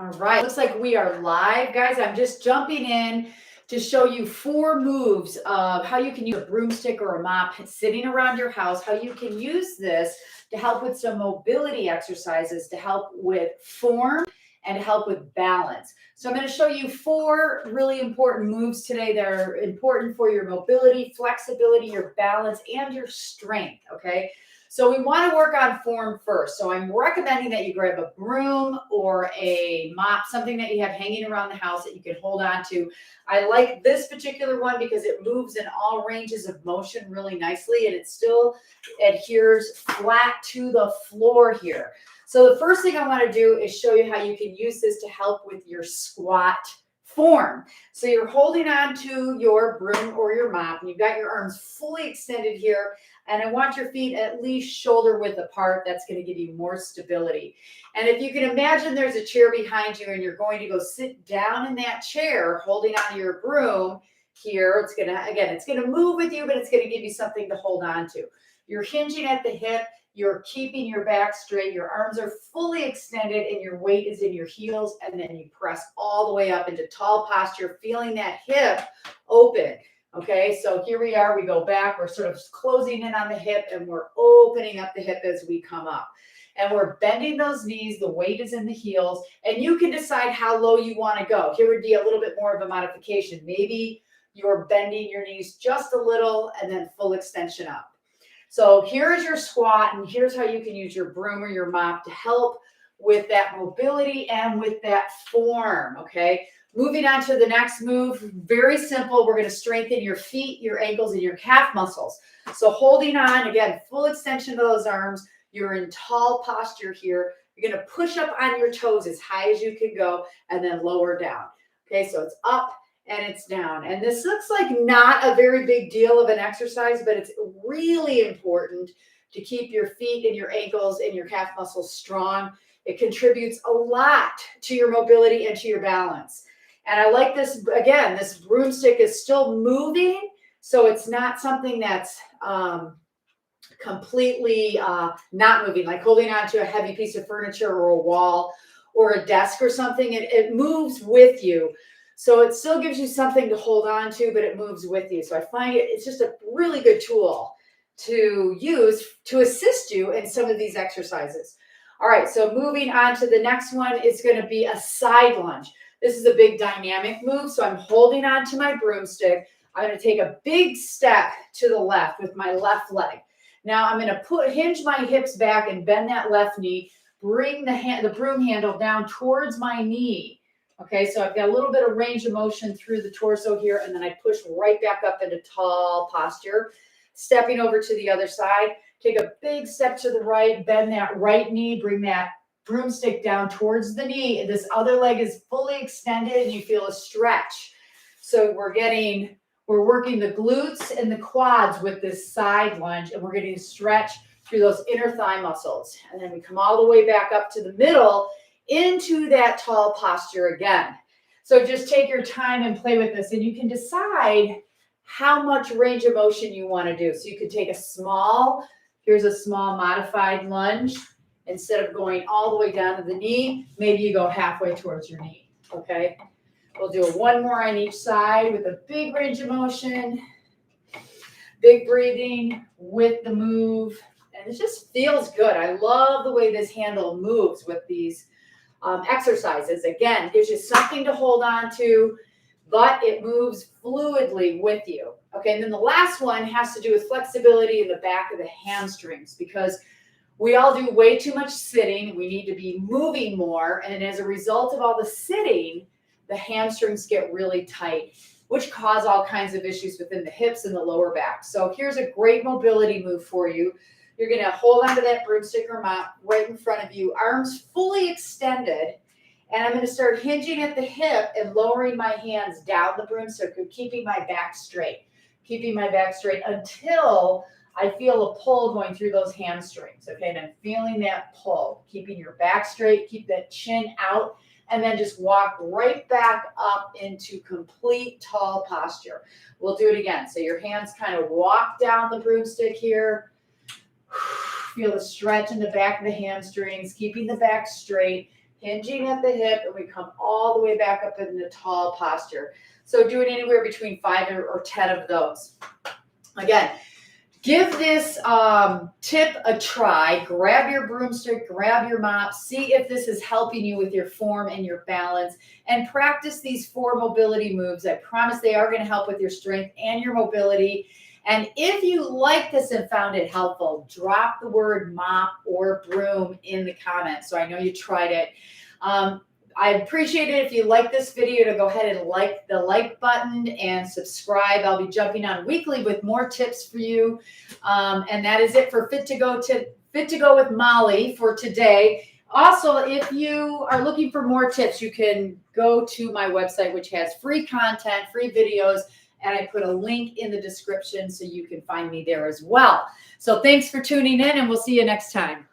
All right, looks like we are live, guys. I'm just jumping in to show you 4 moves of how you can use a broomstick or a mop sitting around your house, how you can use this to help with some mobility exercises, to help with form and to help with balance. So I'm going to show you 4 really important moves today that are important for your mobility, flexibility, your balance, and your strength, okay? So we want to work on form first. So I'm recommending that you grab a broom or a mop, something that you have hanging around the house that you can hold on to. I like this particular one because it moves in all ranges of motion really nicely, and it still adheres flat to the floor here. So the first thing I want to do is show you how you can use this to help with your squat form. So you're holding on to your broom or your mop, and you've got your arms fully extended here. And I want your feet at least shoulder width apart. That's going to give you more stability. And if you can imagine there's a chair behind you and you're going to go sit down in that chair holding onto your broom here, it's going to, again, it's going to move with you, but it's going to give you something to hold on to. You're hinging at the hip. You're keeping your back straight. Your arms are fully extended and your weight is in your heels. And then you press all the way up into tall posture, feeling that hip open. Okay, so here we are, we go back, we're sort of closing in on the hip and we're opening up the hip as we come up. And we're bending those knees, the weight is in the heels, and you can decide how low you want to go. Here would be a little bit more of a modification. Maybe you're bending your knees just a little and then full extension up. So here's your squat, and here's how you can use your broom or your mop to help with that mobility and with that form, okay? Moving on to the next move, very simple. We're going to strengthen your feet, your ankles, and your calf muscles. So holding on, again, full extension of those arms. You're in tall posture here. You're going to push up on your toes as high as you can go and then lower down. Okay, so it's up and it's down. And this looks like not a very big deal of an exercise, but it's really important to keep your feet and your ankles and your calf muscles strong. It contributes a lot to your mobility and to your balance. And I like this, again, this broomstick is still moving, so it's not something that's completely not moving, like holding on to a heavy piece of furniture or a wall or a desk or something. It moves with you. So it still gives you something to hold on to, but it moves with you. So I find it's just a really good tool to use to assist you in some of these exercises. All right, so moving on to the next one is going to be a side lunge. This is a big dynamic move, so I'm holding on to my broomstick. I'm going to take a big step to the left with my left leg. Now I'm going to hinge my hips back and bend that left knee, bring the broom handle down towards my knee. Okay, so I've got a little bit of range of motion through the torso here, and then I push right back up into tall posture. Stepping over to the other side, take a big step to the right, bend that right knee, bring that broomstick down towards the knee. This other leg is fully extended and you feel a stretch. So we're working the glutes and the quads with this side lunge, and we're getting a stretch through those inner thigh muscles. And then we come all the way back up to the middle into that tall posture again. So just take your time and play with this, and you can decide how much range of motion you want to do. So you could take here's a small modified lunge. Instead of going all the way down to the knee, maybe you go halfway towards your knee, okay? We'll do one more on each side with a big range of motion, big breathing with the move, and it just feels good. I love the way this handle moves with these exercises. Again, gives you something to hold on to, but it moves fluidly with you, okay? And then the last one has to do with flexibility in the back of the hamstrings, because we all do way too much sitting. We need to be moving more. And as a result of all the sitting, the hamstrings get really tight, which cause all kinds of issues within the hips and the lower back. So here's a great mobility move for you. You're going to hold onto that broomstick or mop right in front of you, arms fully extended. And I'm going to start hinging at the hip and lowering my hands down the broomstick, keeping my back straight until I feel a pull going through those hamstrings, okay? And I'm feeling that pull, keeping your back straight, keep that chin out, and then just walk right back up into complete tall posture. We'll do it again. So your hands kind of walk down the broomstick here. Feel the stretch in the back of the hamstrings, keeping the back straight, hinging at the hip, and we come all the way back up in the tall posture. So doing anywhere between 5 or 10 of those. Again, give this tip a try. Grab your broomstick, grab your mop, see if this is helping you with your form and your balance, and practice these 4 mobility moves. I promise they are going to help with your strength and your mobility. And if you like this and found it helpful, drop the word mop or broom in the comments so I know you tried it. I appreciate it if you like this video to go ahead and like the like button and subscribe. I'll be jumping on weekly with more tips for you. And that is it for Fit to Go with Molly for today. Also, if you are looking for more tips, you can go to my website, which has free content, free videos, and I put a link in the description so you can find me there as well. So thanks for tuning in, and we'll see you next time.